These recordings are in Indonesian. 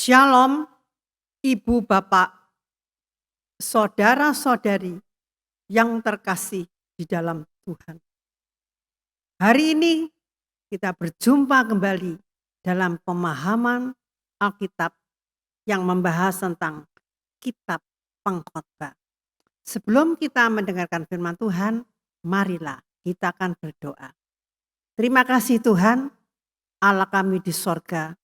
Shalom, ibu, bapak, saudara-saudari yang terkasih di dalam Tuhan. Hari ini kita berjumpa kembali dalam pemahaman Alkitab yang membahas tentang kitab pengkhotbah. Sebelum kita mendengarkan firman Tuhan, marilah kita akan berdoa. Terima kasih Tuhan, Allah kami di sorga.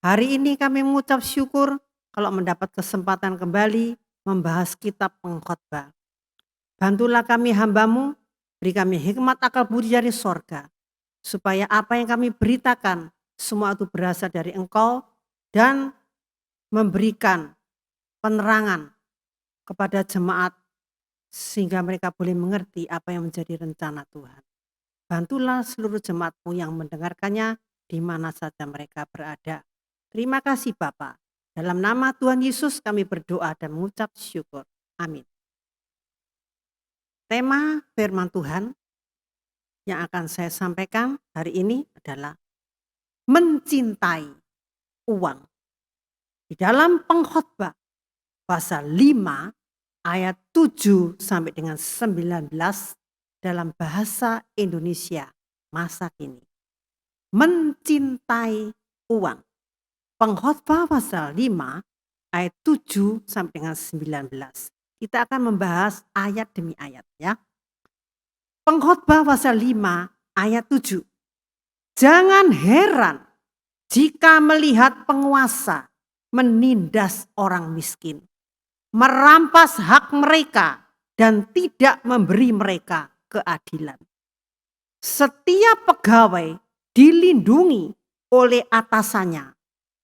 Hari ini kami mengucap syukur kalau mendapat kesempatan kembali membahas kitab pengkhotbah. Bantulah kami hamba-Mu, beri kami hikmat akal budi dari sorga, supaya apa yang kami beritakan semua itu berasal dari Engkau dan memberikan penerangan kepada jemaat sehingga mereka boleh mengerti apa yang menjadi rencana Tuhan. Bantulah seluruh jemaat-Mu yang mendengarkannya di mana saja mereka berada. Terima kasih Bapa. Dalam nama Tuhan Yesus kami berdoa dan mengucap syukur. Amin. Tema firman Tuhan yang akan saya sampaikan hari ini adalah mencintai uang. Di dalam pengkhotbah pasal 5 ayat 7 sampai dengan 19 dalam bahasa Indonesia masa kini. Mencintai uang. Pengkhotbah pasal 5 ayat 7 sampai dengan 19. Kita akan membahas ayat demi ayat ya. Pengkhotbah pasal 5 ayat 7. Jangan heran jika melihat penguasa menindas orang miskin, merampas hak mereka dan tidak memberi mereka keadilan. Setiap pegawai dilindungi oleh atasannya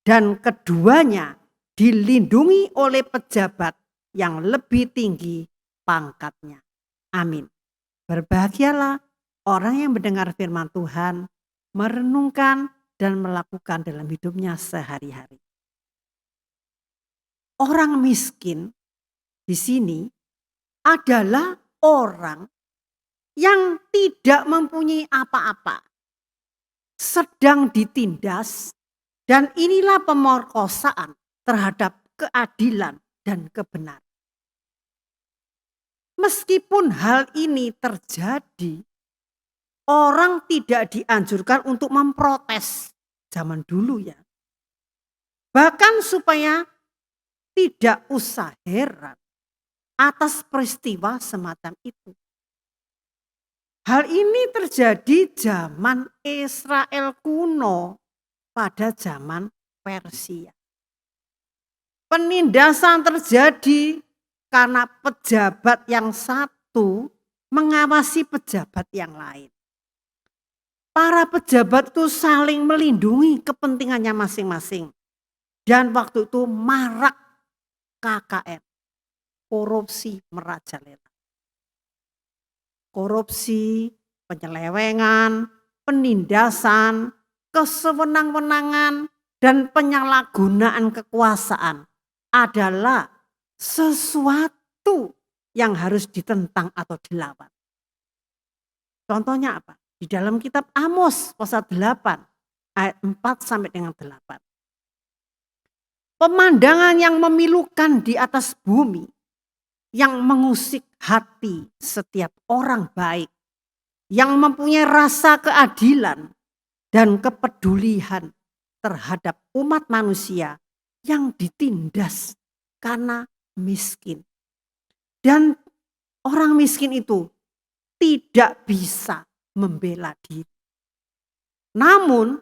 dan keduanya dilindungi oleh pejabat yang lebih tinggi pangkatnya. Amin. Berbahagialah orang yang mendengar firman Tuhan, merenungkan dan melakukan dalam hidupnya sehari-hari. Orang miskin di sini adalah orang yang tidak mempunyai apa-apa, sedang ditindas. Dan inilah pemerkosaan terhadap keadilan dan kebenaran. Meskipun hal ini terjadi, orang tidak dianjurkan untuk memprotes zaman dulu ya. Bahkan supaya tidak usah heran atas peristiwa semacam itu. Hal ini terjadi zaman Israel kuno. Pada zaman Persia. Penindasan terjadi karena pejabat yang satu mengawasi pejabat yang lain. Para pejabat itu saling melindungi kepentingannya masing-masing. Dan waktu itu marak KKN, korupsi merajalela. Korupsi, penyelewengan, penindasan, kesewenang-wenangan dan penyalahgunaan kekuasaan adalah sesuatu yang harus ditentang atau dilawan. Contohnya apa? Di dalam kitab Amos pasal 8 ayat 4 sampai dengan 8. Pemandangan yang memilukan di atas bumi yang mengusik hati setiap orang baik yang mempunyai rasa keadilan dan kepedulian terhadap umat manusia yang ditindas karena miskin. Dan orang miskin itu tidak bisa membela diri. Namun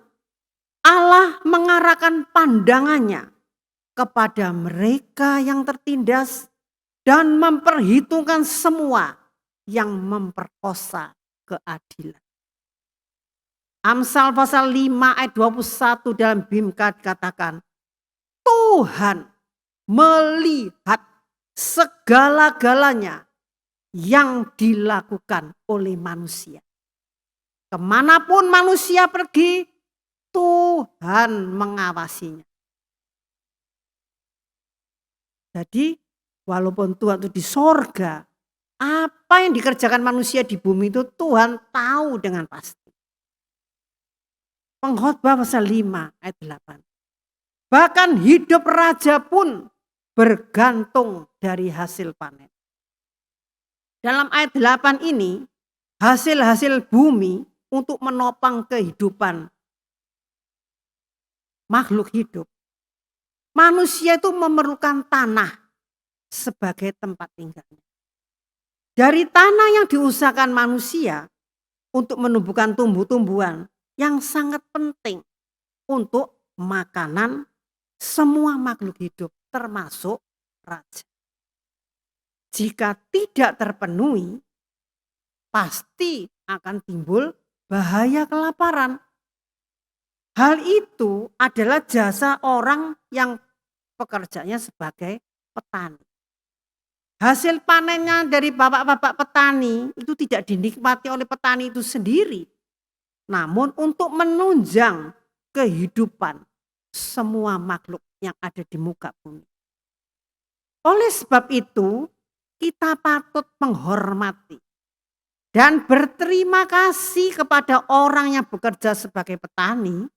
Allah mengarahkan pandangannya kepada mereka yang tertindas dan memperhitungkan semua yang memperkosa keadilan. Amsal pasal 5 ayat 21 dalam Bimka dikatakan, Tuhan melihat segala-galanya yang dilakukan oleh manusia. Kemanapun manusia pergi, Tuhan mengawasinya. Jadi walaupun Tuhan itu di sorga, apa yang dikerjakan manusia di bumi itu Tuhan tahu dengan pasti. Pengkhotbah pasal 5 ayat 8. Bahkan hidup raja pun bergantung dari hasil panen. Dalam ayat 8 ini, hasil-hasil bumi untuk menopang kehidupan makhluk hidup. Manusia itu memerlukan tanah sebagai tempat tinggalnya. Dari tanah yang diusahakan manusia untuk menumbuhkan tumbuh-tumbuhan yang sangat penting untuk makanan semua makhluk hidup termasuk raja. Jika tidak terpenuhi, pasti akan timbul bahaya kelaparan. Hal itu adalah jasa orang yang pekerjaannya sebagai petani. Hasil panennya dari bapak-bapak petani itu tidak dinikmati oleh petani itu sendiri. Namun untuk menunjang kehidupan semua makhluk yang ada di muka bumi. Oleh sebab itu, kita patut menghormati dan berterima kasih kepada orang yang bekerja sebagai petani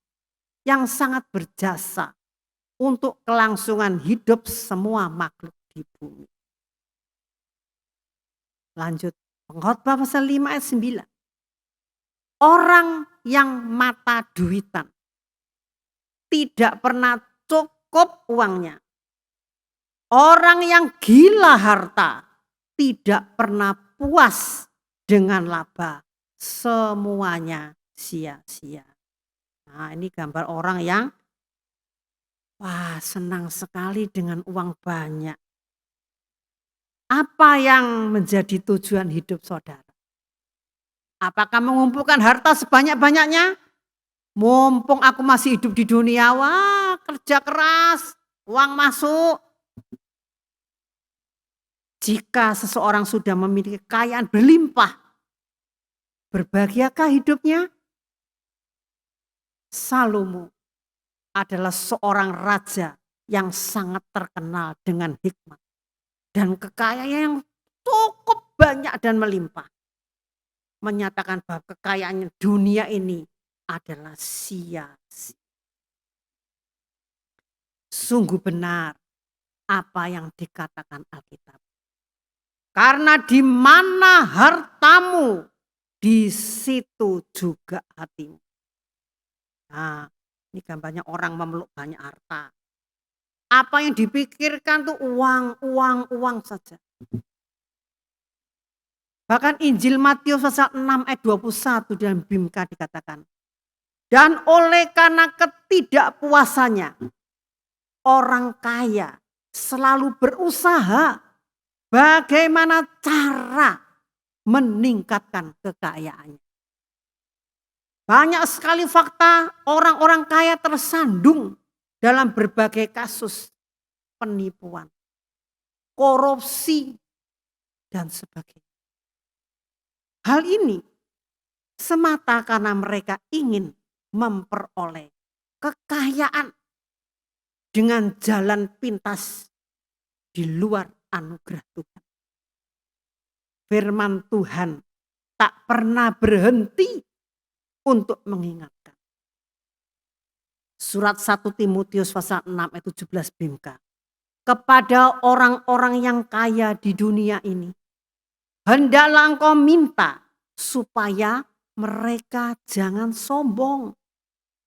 yang sangat berjasa untuk kelangsungan hidup semua makhluk di bumi. Lanjut, Pengkhotbah pasal 5 ayat 9. Orang yang mata duitan tidak pernah cukup uangnya. Orang yang gila harta tidak pernah puas dengan laba. Semuanya sia-sia. Nah, ini gambar orang yang senang sekali dengan uang banyak. Apa yang menjadi tujuan hidup saudara? Apakah mengumpulkan harta sebanyak-banyaknya? Mumpung aku masih hidup di dunia, kerja keras, uang masuk. Jika seseorang sudah memiliki kekayaan berlimpah, berbahagiakah hidupnya? Salomo adalah seorang raja yang sangat terkenal dengan hikmat dan kekayaan yang cukup banyak dan melimpah. Menyatakan bahwa kekayaan dunia ini adalah sia-sia. Sungguh benar apa yang dikatakan Alkitab. Karena di mana hartamu, di situ juga hatimu. Nah, ini gambarnya orang memeluk banyak harta. Apa yang dipikirkan tuh uang saja. Bahkan Injil Matius pasal 6 ayat 21 dalam Bimka dikatakan. Dan oleh karena ketidakpuasannya, orang kaya selalu berusaha bagaimana cara meningkatkan kekayaannya. Banyak sekali fakta orang-orang kaya tersandung dalam berbagai kasus penipuan, korupsi, dan sebagainya. Hal ini semata karena mereka ingin memperoleh kekayaan dengan jalan pintas di luar anugerah Tuhan. Firman Tuhan tak pernah berhenti untuk mengingatkan. Surat 1 Timotius pasal 6 ayat 17 Bimka. Kepada orang-orang yang kaya di dunia ini, hendaklah engkau minta supaya mereka jangan sombong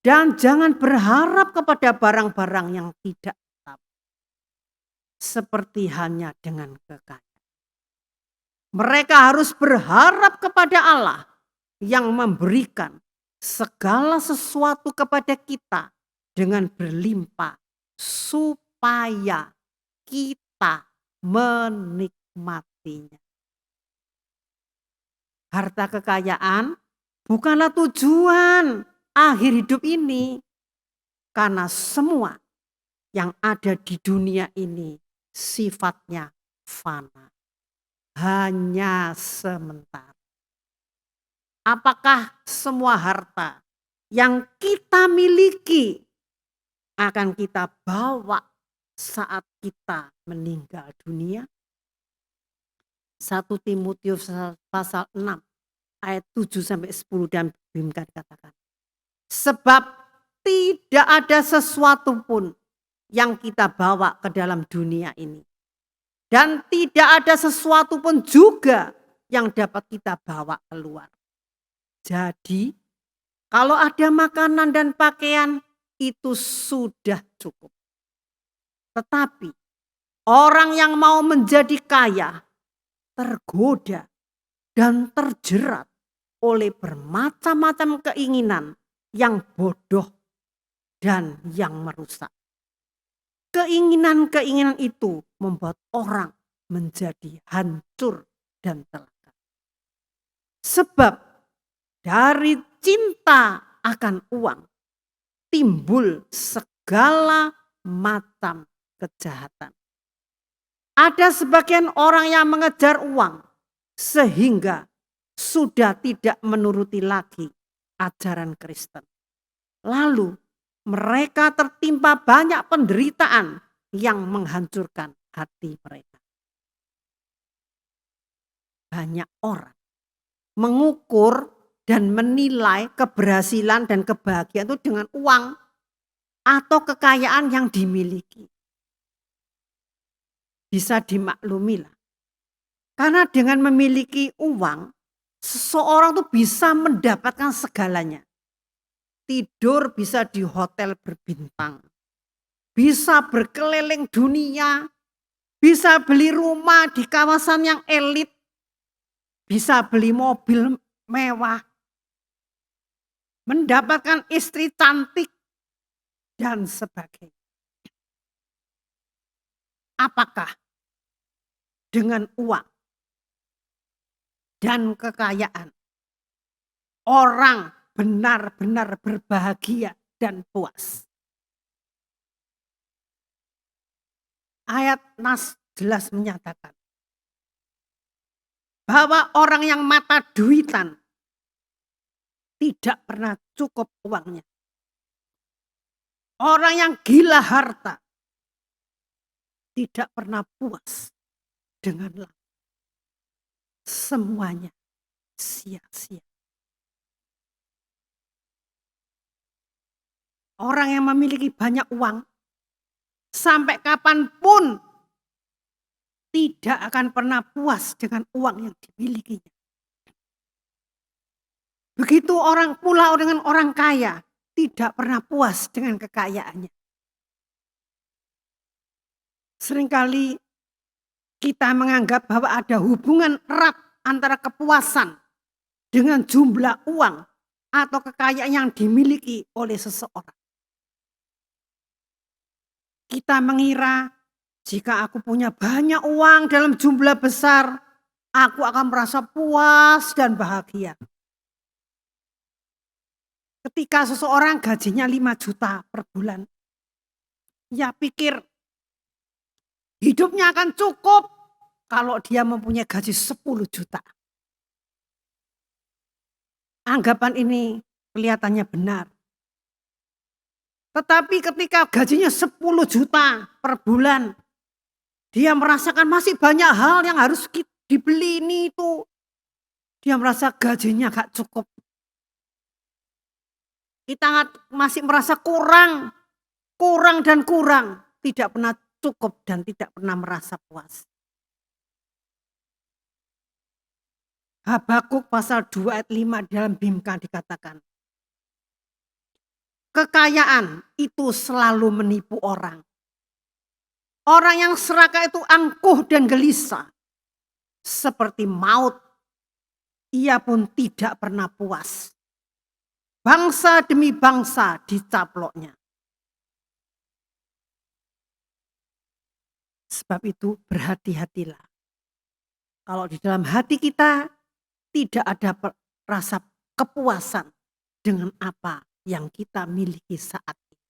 dan jangan berharap kepada barang-barang yang tidak tetap. Seperti halnya dengan kekayaan. Mereka harus berharap kepada Allah yang memberikan segala sesuatu kepada kita dengan berlimpah supaya kita menikmatinya. Harta kekayaan bukanlah tujuan akhir hidup ini. Karena semua yang ada di dunia ini sifatnya fana. Hanya sementara. Apakah semua harta yang kita miliki akan kita bawa saat kita meninggal dunia? 1 Timotius pasal 6 ayat 7 sampai 10 dan Bimka dikatakan. Sebab tidak ada sesuatu pun yang kita bawa ke dalam dunia ini. Dan tidak ada sesuatu pun juga yang dapat kita bawa keluar. Jadi, kalau ada makanan dan pakaian, itu sudah cukup. Tetapi, orang yang mau menjadi kaya, tergoda dan terjerat oleh bermacam-macam keinginan yang bodoh dan yang merusak. Keinginan-keinginan itu membuat orang menjadi hancur dan celaka. Sebab dari cinta akan uang timbul segala macam kejahatan. Ada sebagian orang yang mengejar uang sehingga sudah tidak menuruti lagi ajaran Kristen. Lalu mereka tertimpa banyak penderitaan yang menghancurkan hati mereka. Banyak orang mengukur dan menilai keberhasilan dan kebahagiaan itu dengan uang atau kekayaan yang dimiliki. Bisa dimaklumi lah. Karena dengan memiliki uang, seseorang tuh bisa mendapatkan segalanya. Tidur bisa di hotel berbintang. Bisa berkeliling dunia. Bisa beli rumah di kawasan yang elit. Bisa beli mobil mewah. Mendapatkan istri cantik. Dan sebagainya. Apakah dengan uang dan kekayaan orang benar-benar berbahagia dan puas? Ayat Nas jelas menyatakan bahwa orang yang mata duitan tidak pernah cukup uangnya. Orang yang gila harta tidak pernah puas dengan lapar. Semuanya sia-sia. Orang yang memiliki banyak uang sampai kapanpun tidak akan pernah puas dengan uang yang dimilikinya. Begitu orang pula dengan orang kaya tidak pernah puas dengan kekayaannya. Seringkali kita menganggap bahwa ada hubungan erat antara kepuasan dengan jumlah uang atau kekayaan yang dimiliki oleh seseorang. Kita mengira jika aku punya banyak uang dalam jumlah besar, aku akan merasa puas dan bahagia. Ketika seseorang gajinya 5 juta per bulan, ia pikir hidupnya akan cukup kalau dia mempunyai gaji 10 juta. Anggapan ini kelihatannya benar. Tetapi ketika gajinya 10 juta per bulan, dia merasakan masih banyak hal yang harus dibeli ini itu. Dia merasa gajinya gak cukup. Kita masih merasa kurang dan kurang. Tidak pernah cukup dan tidak pernah merasa puas. Habakuk pasal 2 ayat 5 dalam Bimka dikatakan, kekayaan itu selalu menipu orang. Orang yang serakah itu angkuh dan gelisah. Seperti maut, ia pun tidak pernah puas. Bangsa demi bangsa dicaploknya. Sebab itu berhati-hatilah. Kalau di dalam hati kita tidak ada rasa kepuasan dengan apa yang kita miliki saat ini.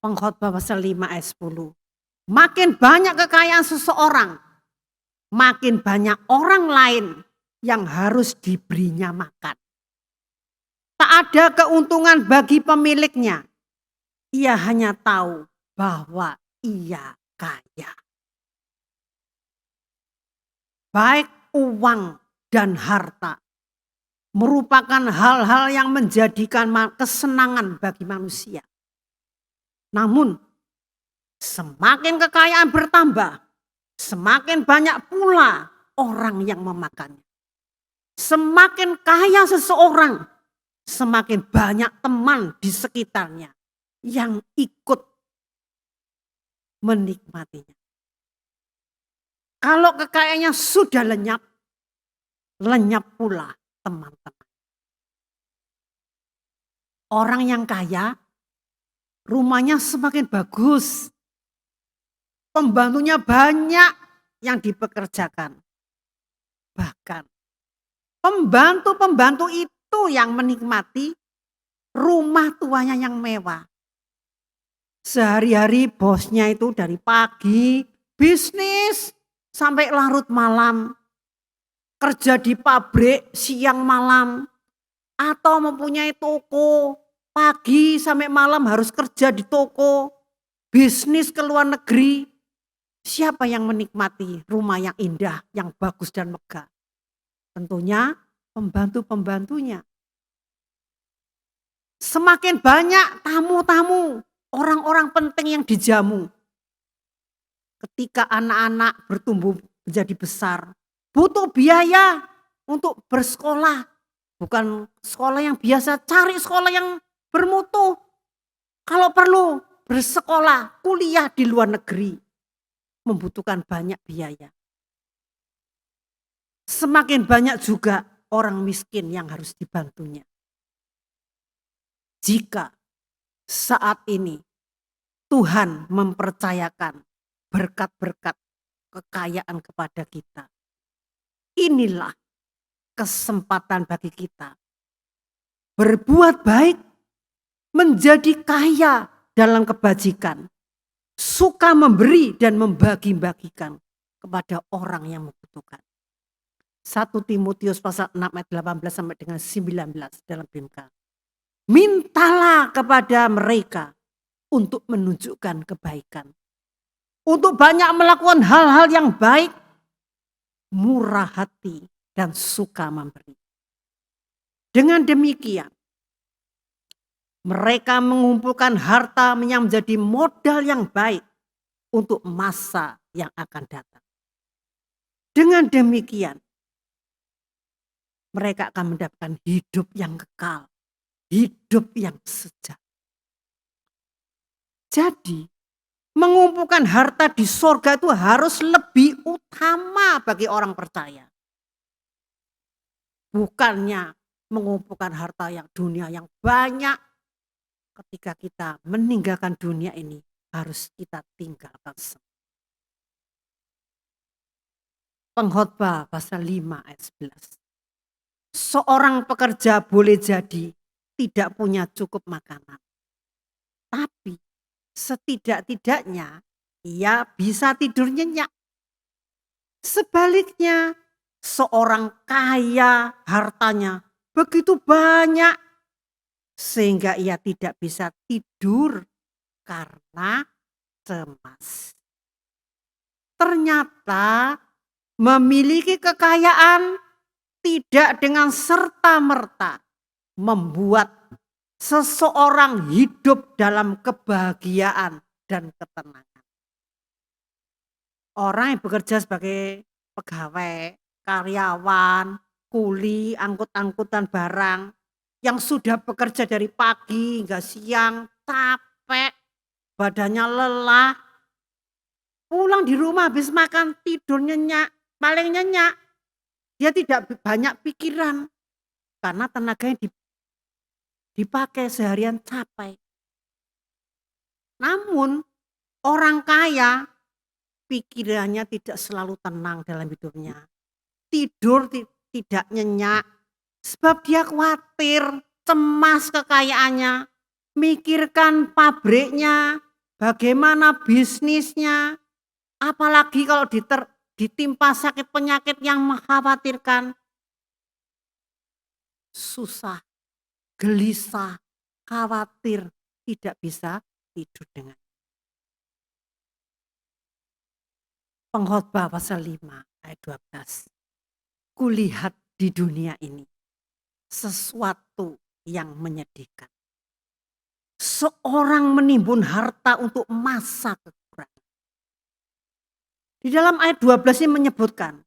Pengkhotbah pasal 5 ayat 10. Makin banyak kekayaan seseorang, makin banyak orang lain yang harus diberinya makan. Tak ada keuntungan bagi pemiliknya. Ia hanya tahu bahwa ia kaya. Baik uang dan harta merupakan hal-hal yang menjadikan kesenangan bagi manusia. Namun semakin kekayaan bertambah, semakin banyak pula orang yang memakannya. Semakin kaya seseorang, semakin banyak teman di sekitarnya yang ikut menikmatinya. Kalau kekayaannya sudah lenyap, lenyap pula teman-teman. Orang yang kaya, rumahnya semakin bagus. Pembantunya banyak yang dipekerjakan. Bahkan pembantu-pembantu itu yang menikmati rumah tuanya yang mewah. Sehari-hari bosnya itu dari pagi, bisnis sampai larut malam. Kerja di pabrik siang malam. Atau mempunyai toko, pagi sampai malam harus kerja di toko. Bisnis ke luar negeri. Siapa yang menikmati rumah yang indah, yang bagus dan megah? Tentunya pembantu-pembantunya. Semakin banyak tamu-tamu, orang-orang penting yang dijamu. Ketika anak-anak bertumbuh menjadi besar, butuh biaya untuk bersekolah. Bukan sekolah yang biasa, cari sekolah yang bermutu. Kalau perlu bersekolah, kuliah di luar negeri. Membutuhkan banyak biaya. Semakin banyak juga orang miskin yang harus dibantunya. Jika saat ini Tuhan mempercayakan berkat-berkat kekayaan kepada kita, inilah kesempatan bagi kita berbuat baik, menjadi kaya dalam kebajikan, suka memberi dan membagi-bagikan kepada orang yang membutuhkan. 1 Timotius pasal 6 ayat 18 sampai dengan 19 dalam BMK. Mintalah kepada mereka untuk menunjukkan kebaikan. Untuk banyak melakukan hal-hal yang baik, murah hati dan suka memberi. Dengan demikian, mereka mengumpulkan harta yang menjadi modal yang baik untuk masa yang akan datang. Dengan demikian, mereka akan mendapatkan hidup yang kekal, hidup yang sejahtera. Jadi, mengumpulkan harta di sorga itu harus lebih utama bagi orang percaya. Bukannya mengumpulkan harta yang dunia yang banyak. Ketika kita meninggalkan dunia ini, harus kita tinggalkan semua. Pengkhotbah pasal 5 ayat 11. Seorang pekerja boleh jadi tidak punya cukup makanan. Tapi setidak-tidaknya ia bisa tidur nyenyak. Sebaliknya, seorang kaya hartanya begitu banyak sehingga ia tidak bisa tidur karena cemas. Ternyata memiliki kekayaan tidak dengan serta-merta membuat seseorang hidup dalam kebahagiaan dan ketenangan. Orang yang bekerja sebagai pegawai, karyawan, kuli, angkut-angkutan barang, yang sudah bekerja dari pagi hingga siang, capek, badannya lelah, pulang di rumah habis makan tidur nyenyak, paling nyenyak. Dia tidak banyak pikiran karena tenaganya dipakai seharian capek. Namun orang kaya pikirannya tidak selalu tenang dalam hidupnya. Tidur tidak nyenyak sebab dia khawatir, cemas kekayaannya, mikirkan pabriknya, bagaimana bisnisnya, apalagi kalau ditimpa sakit penyakit yang mengkhawatirkan. Susah, gelisah, khawatir, tidak bisa tidur dengan. Pengkhotbah pasal 5 ayat 12. Kulihat di dunia ini sesuatu yang menyedihkan. seorang menimbun harta untuk masa kekurangan. Di dalam ayat 12 ini menyebutkan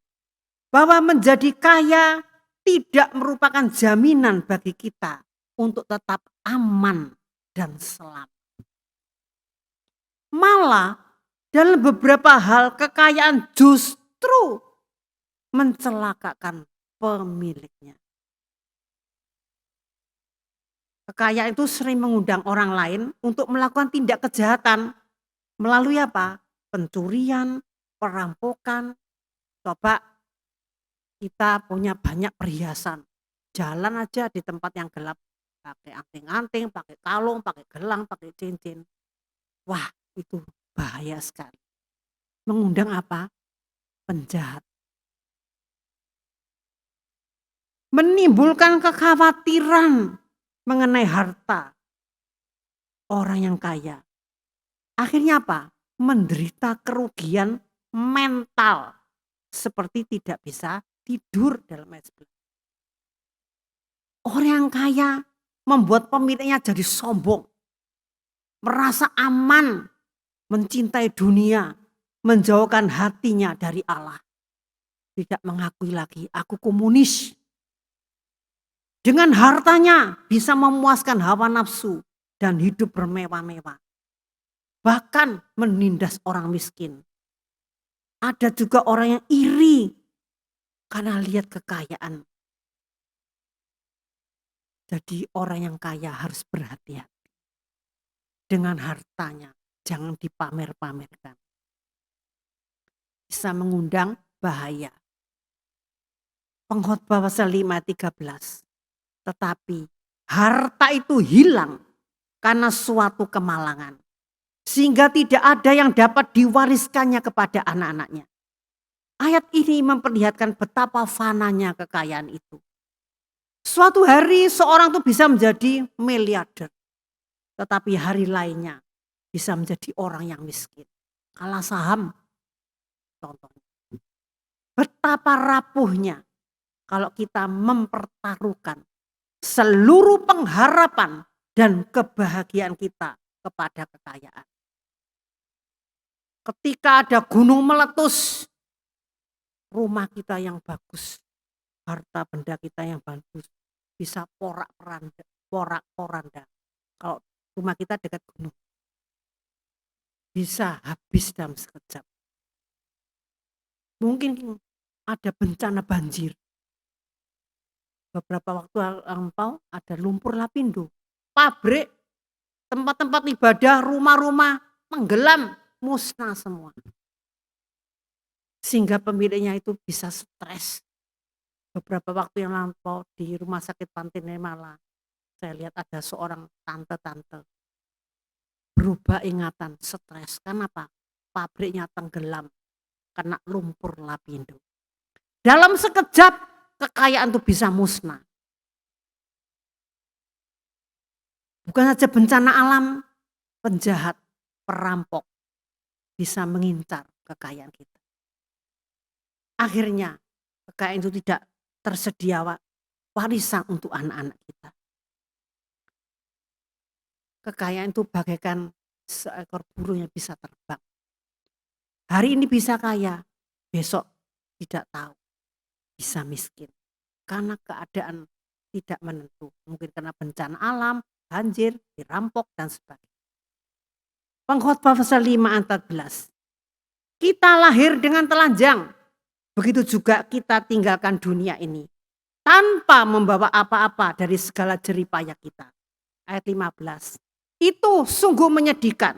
bahwa menjadi kaya tidak merupakan jaminan bagi kita untuk tetap aman dan selamat. Malah dalam beberapa hal kekayaan justru mencelakakan pemiliknya. Kekayaan itu sering mengundang orang lain untuk melakukan tindak kejahatan melalui apa? Pencurian, perampokan. Coba kita punya banyak perhiasan, jalan aja di tempat yang gelap, pakai anting-anting, pakai kalung, pakai gelang, pakai cincin. Wah, itu bahaya sekali. Mengundang apa? Penjahat. Menimbulkan kekhawatiran mengenai harta orang yang kaya. Akhirnya apa? Menderita kerugian mental seperti tidak bisa tidur dalam ayat 11. Orang yang kaya membuat pemiliknya jadi sombong, merasa aman, mencintai dunia, menjauhkan hatinya dari Allah. Tidak mengakui lagi, aku komunis. Dengan hartanya bisa memuaskan hawa nafsu dan hidup bermewah-mewah. Bahkan menindas orang miskin. Ada juga orang yang iri karena lihat kekayaan. Jadi orang yang kaya harus berhati-hati dengan hartanya. Jangan dipamer-pamerkan. Bisa mengundang bahaya. Pengkhotbah pasal 5:13. Tetapi harta itu hilang karena suatu kemalangan. Sehingga tidak ada yang dapat diwariskannya kepada anak-anaknya. Ayat ini memperlihatkan betapa fananya kekayaan itu. Suatu hari seorang itu bisa menjadi miliarder. Tetapi hari lainnya bisa menjadi orang yang miskin. Kalah saham contohnya. Betapa rapuhnya kalau kita mempertaruhkan seluruh pengharapan dan kebahagiaan kita kepada kekayaan. Ketika ada gunung meletus, rumah kita yang bagus, harta benda kita yang bagus, bisa porak-poranda. Kalau rumah kita dekat gunung, bisa habis dalam sekejap. Mungkin ada bencana banjir. Beberapa waktu lampau ada lumpur lapindo. Pabrik, tempat-tempat ibadah, rumah-rumah tenggelam, musnah semua. Sehingga pemiliknya itu bisa stres. Beberapa waktu yang lampau di rumah sakit Pantai Malang, saya lihat ada seorang tante-tante berubah ingatan, stres. Kenapa? Pabriknya tenggelam kena lumpur lapindo. Dalam sekejap kekayaan itu bisa musnah. Bukan saja bencana alam, penjahat, perampok bisa mengincar kekayaan kita. Akhirnya kekayaan itu tidak tersedia warisan untuk anak-anak kita. Kekayaan itu bagaikan seekor burung yang bisa terbang. Hari ini bisa kaya, besok tidak tahu, bisa miskin. Karena keadaan tidak menentu, mungkin karena bencana alam, banjir, dirampok dan sebagainya. Pengkhotbah pasal 5:14. Kita lahir dengan telanjang, begitu juga kita tinggalkan dunia ini tanpa membawa apa-apa dari segala jeripayah kita. Ayat 15. Itu sungguh menyedihkan.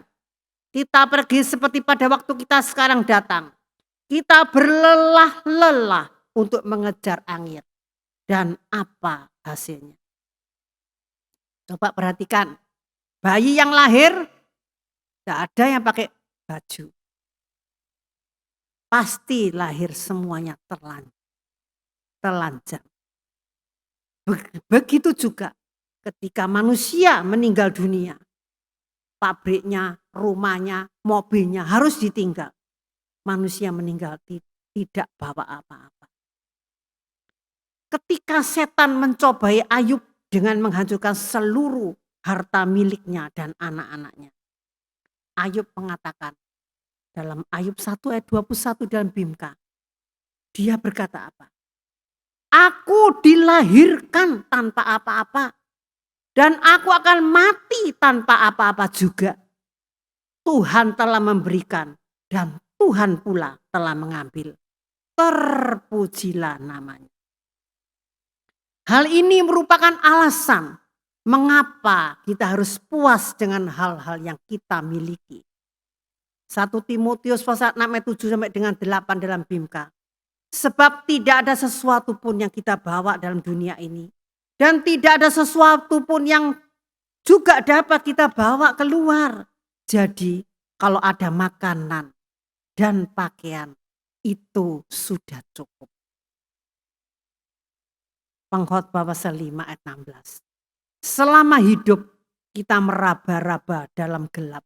Kita pergi seperti pada waktu kita sekarang datang. Kita berlelah-lelah untuk mengejar angin. Dan apa hasilnya? Coba perhatikan. Bayi yang lahir, tidak ada yang pakai baju. Pasti lahir semuanya telanjang. Begitu juga ketika manusia meninggal dunia. Pabriknya, rumahnya, mobilnya harus ditinggal. Manusia meninggal tidak bawa apa-apa. Ketika setan mencobai Ayub dengan menghancurkan seluruh harta miliknya dan anak-anaknya. Ayub mengatakan dalam Ayub 1 ayat 21 dalam Bimka, dia berkata apa? Aku dilahirkan tanpa apa-apa dan aku akan mati tanpa apa-apa juga. Tuhan telah memberikan dan Tuhan pula telah mengambil. Terpujilah namanya. Hal ini merupakan alasan mengapa kita harus puas dengan hal-hal yang kita miliki. 1 Timotius pasal 6 ayat 7 sampai dengan 8 dalam Bimka. Sebab tidak ada sesuatu pun yang kita bawa dalam dunia ini. Dan tidak ada sesuatu pun yang juga dapat kita bawa keluar. Jadi kalau ada makanan dan pakaian itu sudah cukup. Pengkhotbah pasal 5 ayat 16. Selama hidup kita meraba-raba dalam gelap.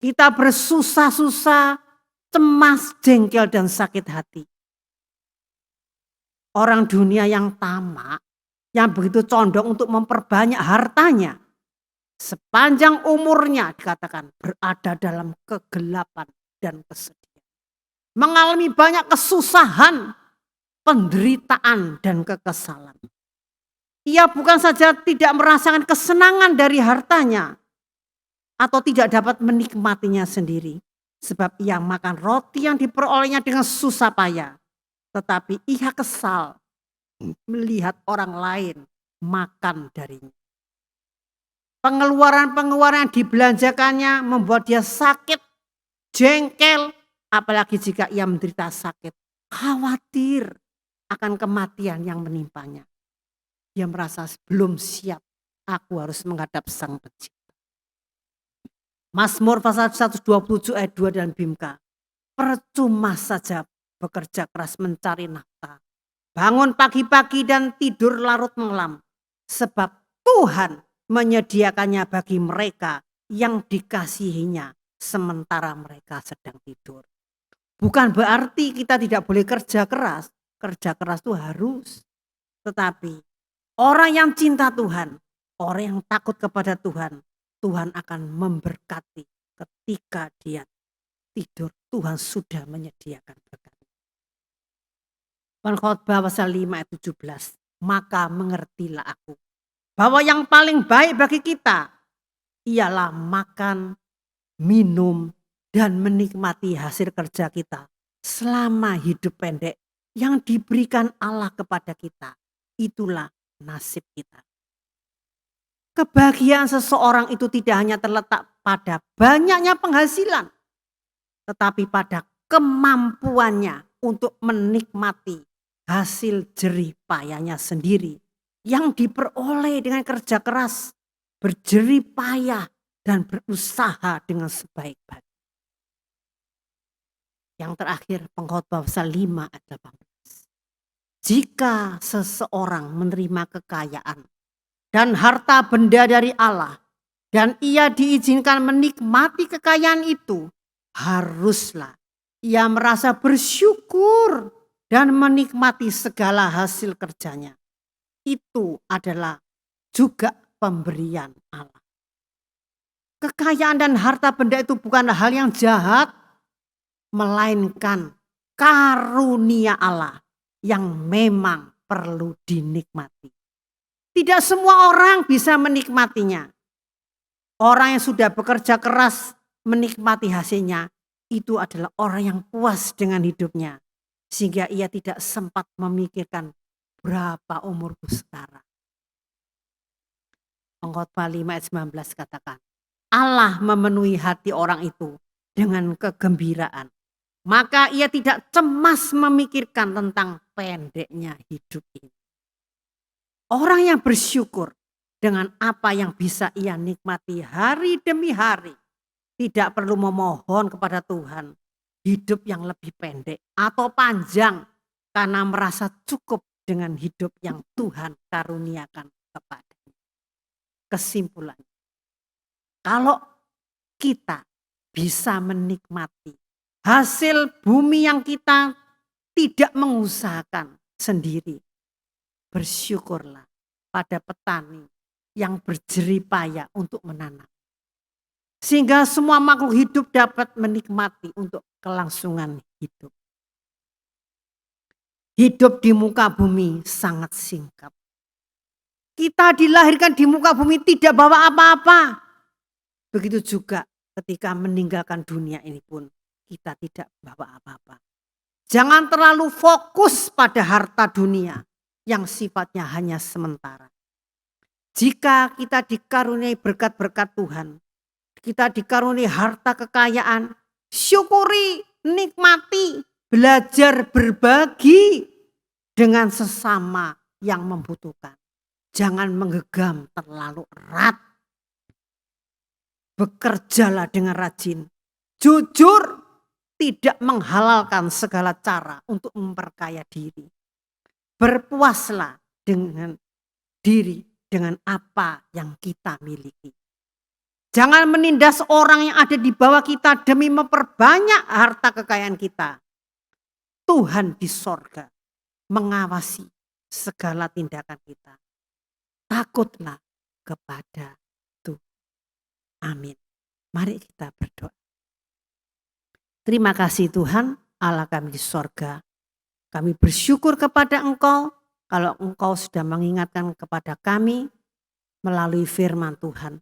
Kita bersusah-susah, cemas, jengkel dan sakit hati. Orang dunia yang tamak, yang begitu condong untuk memperbanyak hartanya, sepanjang umurnya dikatakan berada dalam kegelapan dan kesedihan. Mengalami banyak kesusahan, penderitaan dan kekesalan. Ia bukan saja tidak merasakan kesenangan dari hartanya atau tidak dapat menikmatinya sendiri, sebab ia makan roti yang diperolehnya dengan susah payah, tetapi ia kesal melihat orang lain makan darinya. Pengeluaran-pengeluaran yang dibelanjakannya membuat dia sakit, jengkel, apalagi jika ia menderita sakit, khawatir akan kematian yang menimpanya. Dia merasa belum siap, aku harus menghadap Sang Pencipta. Mazmur pasal 127 ayat 2 dan Bimka. Percuma saja bekerja keras mencari nafkah. Bangun pagi-pagi dan tidur larut malam. Sebab Tuhan menyediakannya bagi mereka yang dikasihinya sementara mereka sedang tidur. Bukan berarti kita tidak boleh kerja keras. Kerja keras itu harus. Tetapi orang yang cinta Tuhan, orang yang takut kepada Tuhan, Tuhan akan memberkati ketika dia tidur. Tuhan sudah menyediakan berkat. Pengkhotbah pasal 5 ayat 17. Maka mengertilah aku bahwa yang paling baik bagi kita ialah makan, minum, dan menikmati hasil kerja kita selama hidup pendek yang diberikan Allah kepada kita. Itulah nasib kita. Kebahagiaan seseorang itu tidak hanya terletak pada banyaknya penghasilan, tetapi pada kemampuannya untuk menikmati hasil jerih payahnya sendiri yang diperoleh dengan kerja keras, berjerih payah, dan berusaha dengan sebaik-baik. Yang terakhir, Pengkhotbah pasal 5 ayat 18. Jika seseorang menerima kekayaan dan harta benda dari Allah, dan ia diizinkan menikmati kekayaan itu, haruslah ia merasa bersyukur dan menikmati segala hasil kerjanya. Itu adalah juga pemberian Allah. Kekayaan dan harta benda itu bukan hal yang jahat, melainkan karunia Allah yang memang perlu dinikmati. Tidak semua orang bisa menikmatinya. Orang yang sudah bekerja keras menikmati hasilnya, itu adalah orang yang puas dengan hidupnya. Sehingga ia tidak sempat memikirkan berapa umurku sekarang. Pengkhotbah 5 ayat 19 katakan, Allah memenuhi hati orang itu dengan kegembiraan. Maka ia tidak cemas memikirkan tentang pendeknya hidup ini. Orang yang bersyukur dengan apa yang bisa ia nikmati hari demi hari, tidak perlu memohon kepada Tuhan hidup yang lebih pendek atau panjang karena merasa cukup dengan hidup yang Tuhan karuniakan kepadanya. Kesimpulan, kalau kita bisa menikmati hasil bumi yang kita tidak mengusahakan sendiri, bersyukurlah pada petani yang berjerih payah untuk menanam. Sehingga semua makhluk hidup dapat menikmati untuk kelangsungan hidup. Hidup di muka bumi sangat singkat. Kita dilahirkan di muka bumi tidak bawa apa-apa. Begitu juga ketika meninggalkan dunia ini pun kita tidak bawa apa-apa. Jangan terlalu fokus pada harta dunia yang sifatnya hanya sementara. Jika kita dikaruniai berkat-berkat Tuhan, kita dikaruniai harta kekayaan, syukuri, nikmati, belajar berbagi dengan sesama yang membutuhkan. Jangan menggenggam terlalu erat. Bekerjalah dengan rajin. Jujur, tidak menghalalkan segala cara untuk memperkaya diri. Berpuaslah dengan diri dengan apa yang kita miliki. Jangan menindas orang yang ada di bawah kita demi memperbanyak harta kekayaan kita. Tuhan di sorga mengawasi segala tindakan kita. Takutlah kepada Tuhan. Amin. Mari kita berdoa. Terima kasih Tuhan, Allah kami di sorga. Kami bersyukur kepada Engkau kalau Engkau sudah mengingatkan kepada kami melalui firman Tuhan.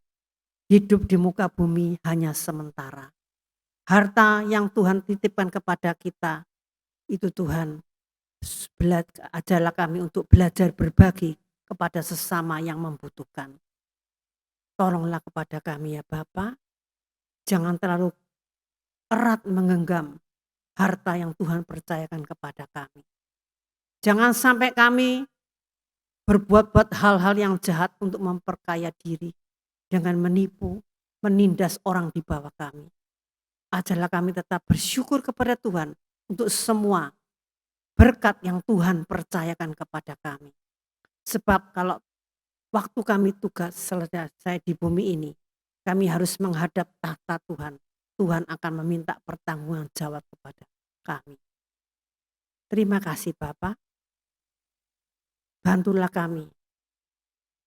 Hidup di muka bumi hanya sementara. Harta yang Tuhan titipkan kepada kita, itu Tuhan ajarlah kami untuk belajar berbagi kepada sesama yang membutuhkan. Tolonglah kepada kami ya Bapa, jangan terlalu erat menggenggam harta yang Tuhan percayakan kepada kami. Jangan sampai kami berbuat hal-hal yang jahat untuk memperkaya diri dengan menipu, menindas orang di bawah kami. Ajarlah kami tetap bersyukur kepada Tuhan untuk semua berkat yang Tuhan percayakan kepada kami. Sebab kalau waktu kami tugas selesai di bumi ini, kami harus menghadap tahta Tuhan. Tuhan akan meminta pertanggungan jawab kepada kami. Terima kasih Bapak. Bantulah kami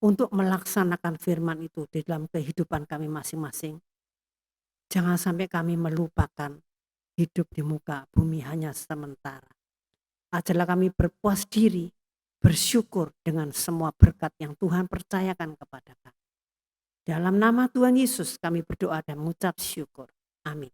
untuk melaksanakan firman itu di dalam kehidupan kami masing-masing. Jangan sampai kami melupakan hidup di muka bumi hanya sementara. Ajarlah kami berpuas diri, bersyukur dengan semua berkat yang Tuhan percayakan kepada kami. Dalam nama Tuhan Yesus kami berdoa dan mengucap syukur. Amin.